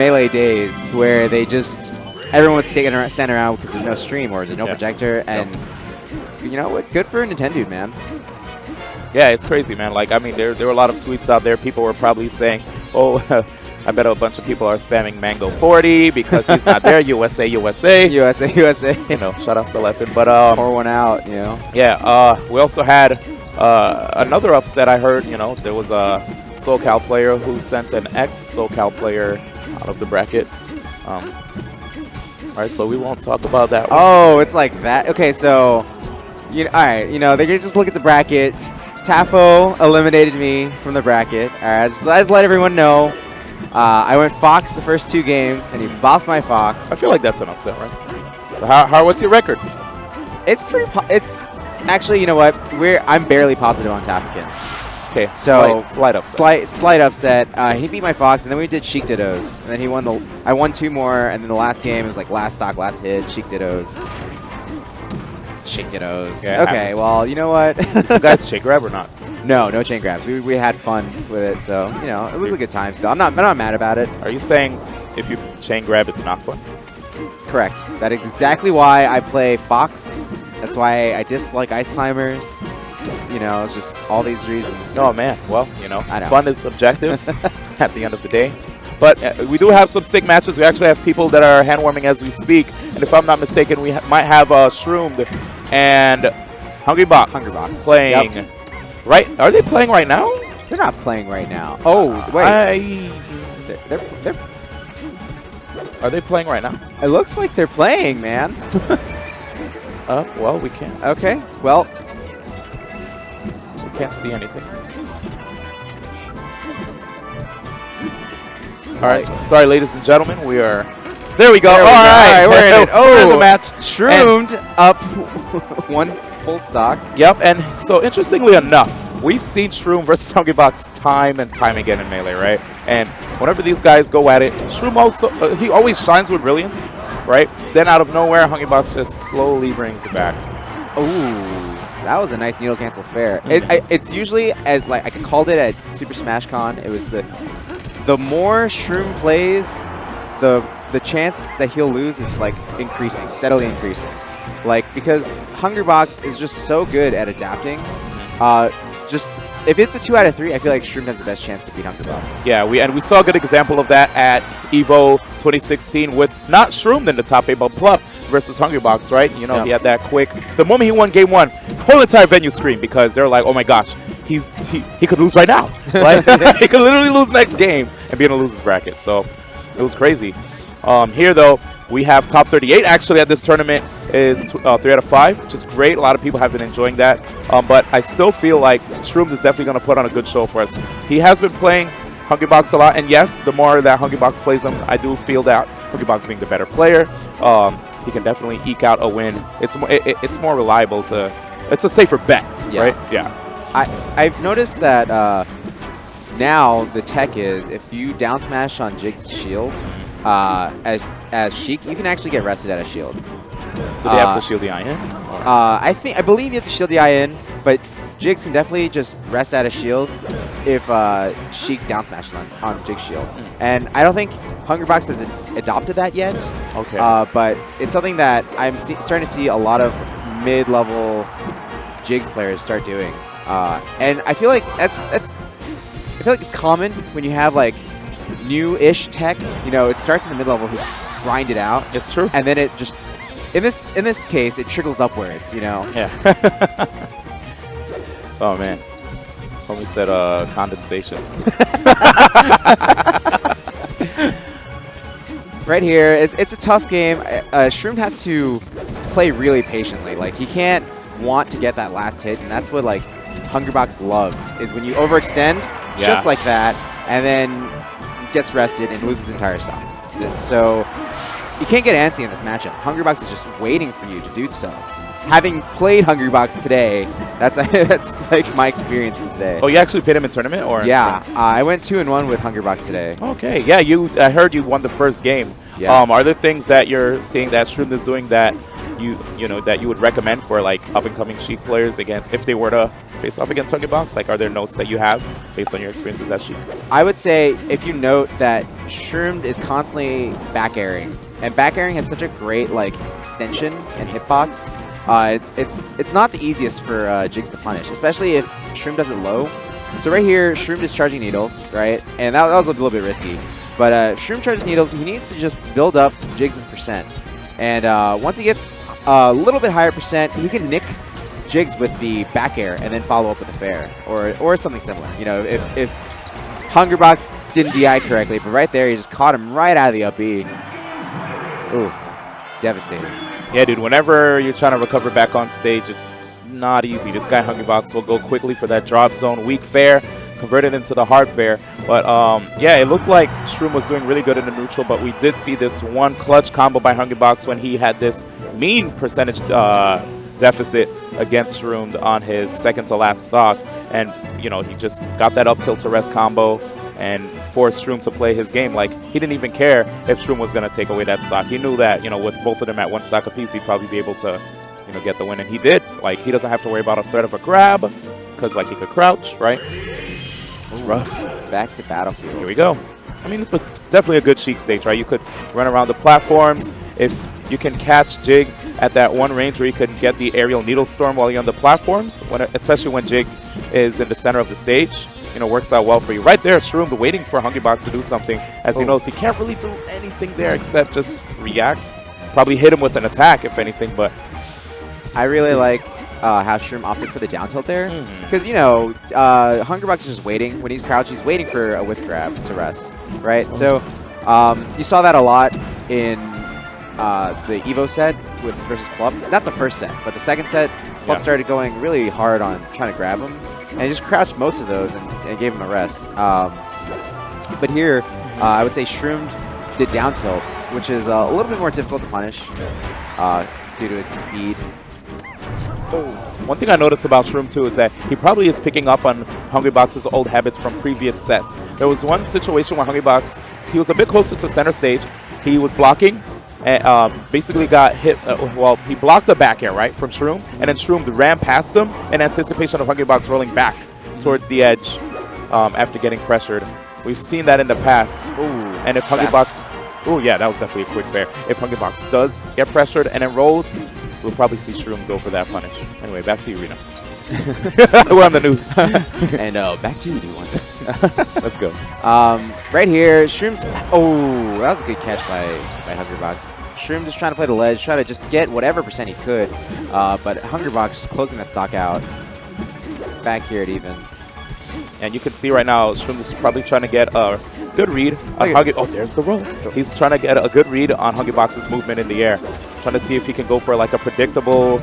Melee days where they just everyone's standing around because there's no stream or there's no projector, and you know what? Good for Nintendo, man. Yeah, it's crazy, man. Like, I mean, there were a lot of tweets out there. People were probably saying, "Oh, I bet a bunch of people are spamming Mango 40 because he's not there." USA, USA, USA, USA. You know, shout out to Leffen. But pour one out, you know. Yeah, we also had another upset. I heard, you know, there was a SoCal player who sent an ex-SoCal player out of the bracket. All right, so we won't talk about that one. Oh, it's like that. Okay, so, all right, you know, they can just look at the bracket. Tafo eliminated me from the bracket. All right, I just let everyone know. I went Fox the first 2 games, and he bopped my Fox. I feel like that's an upset, right? What's your record? It's pretty. It's actually, you know what? I'm barely positive on Tafakin. Okay, so slight upset. Slight upset. He beat my Fox, and then we did Sheik Dittos, and then he won the. I won 2 more, and then the last game was like last stock, last hit, Sheik Dittos. Sheik Dittos. Yeah, okay, well, you know what? You guys chain grab or not? No chain grabs. We had fun with it, so you know it was a good time. So I'm not mad about it. Are you saying if you chain grab, it's not fun? Correct. That is exactly why I play Fox. That's why I dislike Ice Climbers. You know, it's just all these reasons. Oh man, well, you know, I know. Fun is subjective at the end of the day. But we do have some sick matches. We actually have people that are hand warming as we speak. And if I'm not mistaken, we might have Shroomed and Hungrybox playing. Yep. Right? Are they playing right now? They're not playing right now. Oh, wait. They're Are they playing right now? It looks like they're playing, man. Well, we can't. Okay, well. We can't see anything. All right, sorry, ladies and gentlemen. We are. There we go. All right, we're in it. We're in the match. Shroomed up 1 full stock. Yep, and so interestingly enough, we've seen Shroom versus Hungrybox time and time again in Melee, right? And whenever these guys go at it, Shroom also he always shines with brilliance, right? Then out of nowhere, Hungrybox just slowly brings it back. Ooh. That was a nice needle cancel fair. It's usually, as like I called it at Super Smash Con, it was the more Shroom plays, the chance that he'll lose is like increasing, steadily increasing. Like, because Hungrybox is just so good at adapting. Just if it's a 2 out of 3, I feel like Shroomed has the best chance to beat Hungrybox. Yeah, we saw a good example of that at EVO 2016 with not Shroomed in the top 8, but Plup versus Hungrybox, right? You know, he had that quick. The moment he won game 1, whole entire venue screamed because they're like, oh my gosh, he could lose right now. Like, he could literally lose next game and be in a loser's bracket. So it was crazy. Here, though, we have top 38 actually at this tournament is 3 out of 5, which is great. A lot of people have been enjoying that. But I still feel like Shroomed is definitely going to put on a good show for us. He has been playing Hungrybox a lot, and yes, the more that Hungrybox plays him, I do feel that Hungrybox being the better player, he can definitely eke out a win. It's more reliable to. It's a safer bet, right? Yeah. I've noticed that now the tech is if you down smash on Jig's shield as Sheik, you can actually get rested at a shield. Do they have to shield the IN? I believe you have to shield the IN, but Jigs can definitely just rest at a shield if Sheik down smashes on Jig's shield. And I don't think Hungrybox has adopted that yet. Okay. But it's something that I'm starting to see a lot of mid-level Jigs players start doing. And I feel like I feel like it's common when you have like new-ish tech. You know, it starts in the mid-level, who grind it out. It's true. And then it just in this case it trickles upwards. You know. Yeah. Oh man. Homie said condensation. Right here, it's a tough game. Shroomed has to play really patiently. Like, he can't want to get that last hit, and that's what like Hungrybox loves, is when you overextend just like that, and then gets rested and loses entire stock. So you can't get antsy in this matchup. Hungrybox is just waiting for you to do so. Having played Hungrybox today, that's like my experience from today. Oh, you actually played him in tournament, or? Yeah, I went 2-1 with Hungrybox today. Okay, yeah, I heard you won the first game. Yeah. Are there things that you're seeing that Shroomed is doing that you know that you would recommend for like up and coming Sheik players again if they were to face off against Hungrybox? Like, are there notes that you have based on your experiences as Sheik? I would say if you note that Shroomed is constantly back airing, and back airing has such a great like extension and hitbox. It's not the easiest for Jigs to punish, especially if Shroomed does it low. So right here, Shroomed is charging needles, right? And that was a little bit risky. But Shroomed charges needles, he needs to just build up Jigs' percent. And once he gets a little bit higher percent, he can nick Jigs with the back air and then follow up with a fair or something similar. You know, if Hungrybox didn't DI correctly, but right there, he just caught him right out of the up B. Ooh, devastating. Yeah, dude, whenever you're trying to recover back on stage, it's not easy. This guy, Hungrybox, will go quickly for that drop zone. Weak fair, convert it into the hard fair. But, yeah, it looked like Shroomed was doing really good in the neutral, but we did see this one clutch combo by Hungrybox when he had this mean percentage deficit against Shroomed on his second-to-last stock. And, you know, he just got that up tilt to rest combo and forced Shroomed to play his game. Like, he didn't even care if Shroomed was going to take away that stock. He knew that, you know, with both of them at one stock apiece, he'd probably be able to, you know, get the win. And he did. Like, he doesn't have to worry about a threat of a grab because, like, he could crouch, right? It's rough. Back to Battlefield. Here we go. I mean, it's definitely a good Sheik stage, right? You could run around the platforms. If you can catch Jigs at that one range where you can get the aerial needle storm while you're on the platforms, especially when Jigs is in the center of the stage, you know, works out well for you. Right there, Shroomed waiting for Hungrybox to do something, as he knows he can't really do anything there except just react. Probably hit him with an attack, if anything, but... I really like how Shroomed opted for the down tilt there. Because, you know, Hungrybox is just waiting. When he's crouched, he's waiting for a whisk grab to rest, right? So you saw that a lot in the Evo set versus Plup. Not the first set, but the second set, Plup started going really hard on trying to grab him. And he just crouched most of those and gave him a rest. But here, I would say Shroomed did down tilt, which is a little bit more difficult to punish due to its speed. One thing I noticed about Shroomed too is that he probably is picking up on Hungrybox's old habits from previous sets. There was one situation where Hungrybox, he was a bit closer to center stage. He was blocking and basically got hit. Well, he blocked a back air, right, from Shroomed, and then Shroomed ran past him in anticipation of Hungrybox rolling back towards the edge after getting pressured. We've seen that in the past. And if Hungrybox... Oh, yeah, that was definitely a quick fair. If Hungrybox does get pressured and then rolls, we'll probably see Shroomed go for that punish. Anyway, back to you, Reno. We're on the news. And back to you, D1. Let's go. Right here, Shrooms. Oh, that was a good catch by Hungrybox. Shrooms just trying to play the ledge, try to just get whatever percent he could. But Hungrybox just closing that stock out. Back here at even. And you can see right now, Shroomed is probably trying to get a good read on Hungrybox. Oh, there's the roll. He's trying to get a good read on Hungrybox's movement in the air. Trying to see if he can go for like a predictable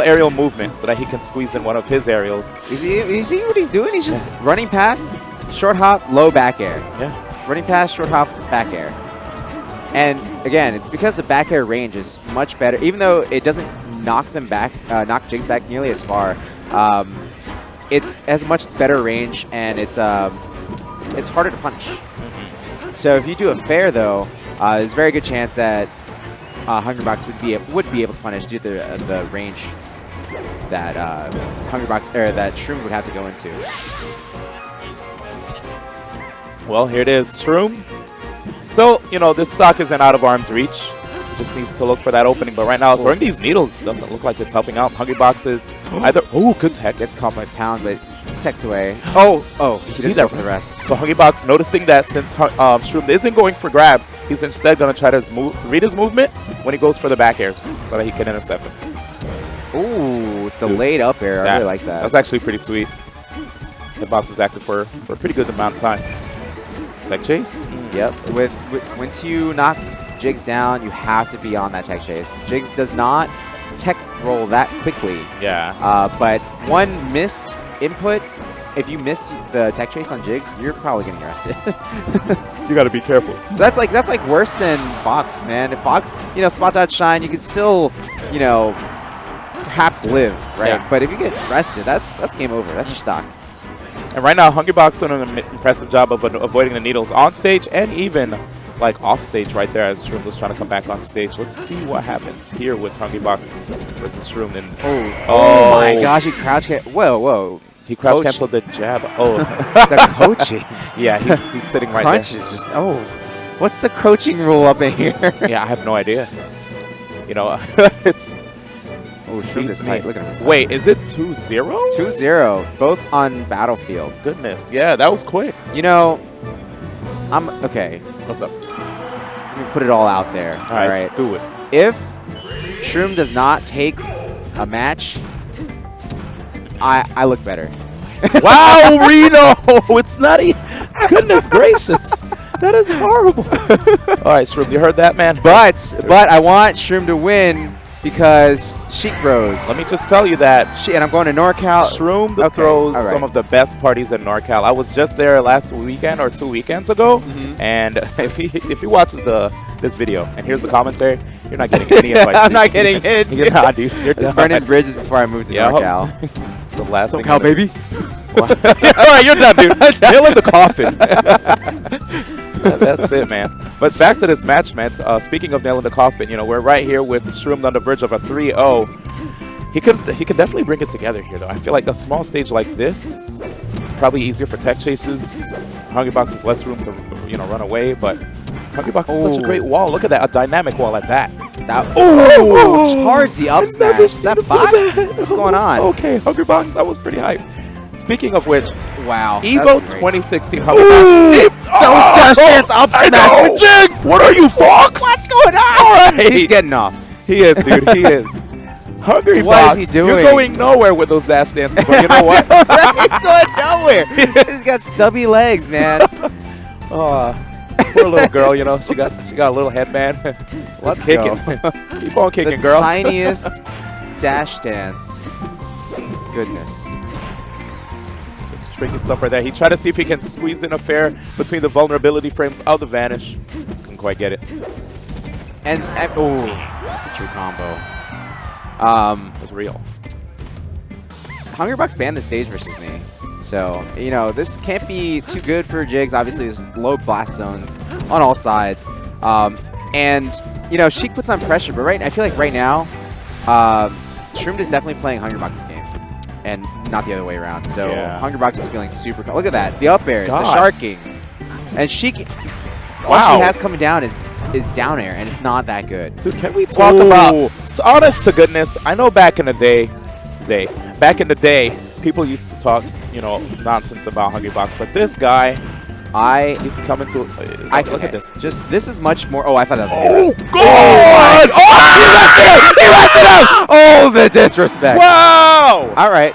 aerial movement so that he can squeeze in one of his aerials. You see what he's doing? He's just running past, short hop, low back air. Yeah. Running past, short hop, back air. And again, it's because the back air range is much better. Even though it doesn't knock them back, knock Jigs back nearly as far, it has much better range, and it's harder to punish. So if you do a fair, though, there's a very good chance that Hungrybox would be able to punish due to the range that Hungrybox or that Shroomed would have to go into. Well, here it is, Shroomed. Still, you know, this stock isn't out of arm's reach. Just needs to look for that opening. But right now, throwing these needles doesn't look like it's helping out. Hungrybox is either... Oh, good tech. Gets caught by pound, but techs away. Oh, you see that for the rest. So Hungrybox noticing that since Shroomed isn't going for grabs, he's instead going to try to read his movement when he goes for the back airs so that he can intercept him. Ooh, delayed up air. I really like that. That's actually pretty sweet. Hitbox is active for a pretty good amount of time. Tech chase? Yep. Once you knock Jigs down, you have to be on that tech chase. Jigs does not tech roll that quickly. Yeah. But one missed input, if you miss the tech chase on Jigs, you're probably getting arrested. You got to be careful. So that's like worse than Fox, man. If Fox, you know, spot dodge shine, you could still, you know, perhaps live, right? Yeah. But if you get arrested, that's game over. That's your stock. And right now, Hungrybox doing an impressive job of avoiding the needles on stage and even like off stage right there as Shroomed was trying to come back on stage. Let's see what happens here with Hungrybox versus Shroomed. And oh my gosh, he crouch hit. Whoa. He crouch canceled the jab. Oh, the coaching. Yeah, he's sitting right Crunch there. is just, what's the coaching rule up in here? Yeah, I have no idea. You know, it's. Oh, Shroomed is tight. Look at him. Wait, is it 2-0? 2-0, both on Battlefield. Goodness, yeah, that was quick. You know, I'm okay. What's up? Let me put it all out there. All right, do it. If Shroomed does not take a match, I look better. Wow, Reno! It's not even. Goodness gracious. That is horrible. All right, Shroomed, you heard that, man? But I want Shroomed to win because Sheik Bros. Let me just tell you that. And I'm going to NorCal. Shroomed throws some of the best parties in NorCal. I was just there last weekend or 2 weekends ago, and if he watches this video and hears the commentary, you're not getting any advice. I'm not getting it. You're not, dude. You're done. Burning bridges before I move to NorCal. It's the last thing. SoCal, baby. All right, you're done, dude. Nail in the coffin. That's it, man. But back to this match, man. Speaking of nail in the coffin, you know, we're right here with Shroomed on the verge of a 3-0. He can definitely bring it together here, though. I feel like a small stage like this, probably easier for tech chases. Hungrybox has less room to, run away, but Hungrybox is such a great wall. Look at that, a dynamic wall like that. Charge the up smash. Is that box? What's going on? Okay, Hungrybox, that was pretty hype. Speaking of which, wow, EVO 2016 Hungrybox. Dash dance up smash. Jigs! What are you, Fox? What's going on? All right. He's getting off. He is, dude. He is. Hungrybox. What is he doing? You're going nowhere with those dash dances, but you know what? He's going nowhere. He's got stubby legs, man. Poor little girl, you know. She got a little headband. Let's kicking. Keep on kicking, girl. Tiniest dash dance. Goodness. Just tricky stuff right there. He tried to see if he can squeeze in a fair between the vulnerability frames of the Vanish. Couldn't quite get it. And that's a true combo. It was real. Hungrybox banned the stage versus me. So, this can't be too good for Jigs. Obviously, there's low blast zones on all sides. And, Sheik puts on pressure. But I feel like right now, Shroomed is definitely playing Hungrybox's game. And not the other way around. So, Hungrybox is feeling super cool. Look at that. The up airs, the sharking. And Sheik, all she has coming down is down air. And it's not that good. Dude, can we talk about, honest to goodness, I know back in the day, people used to talk, nonsense about Hungrybox, but this guy, he's coming to. Look at this. This is much more. Oh, I thought that was. God! He rested him! Oh, the disrespect! Wow! All right.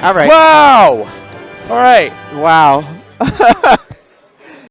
Wow! All right. Wow.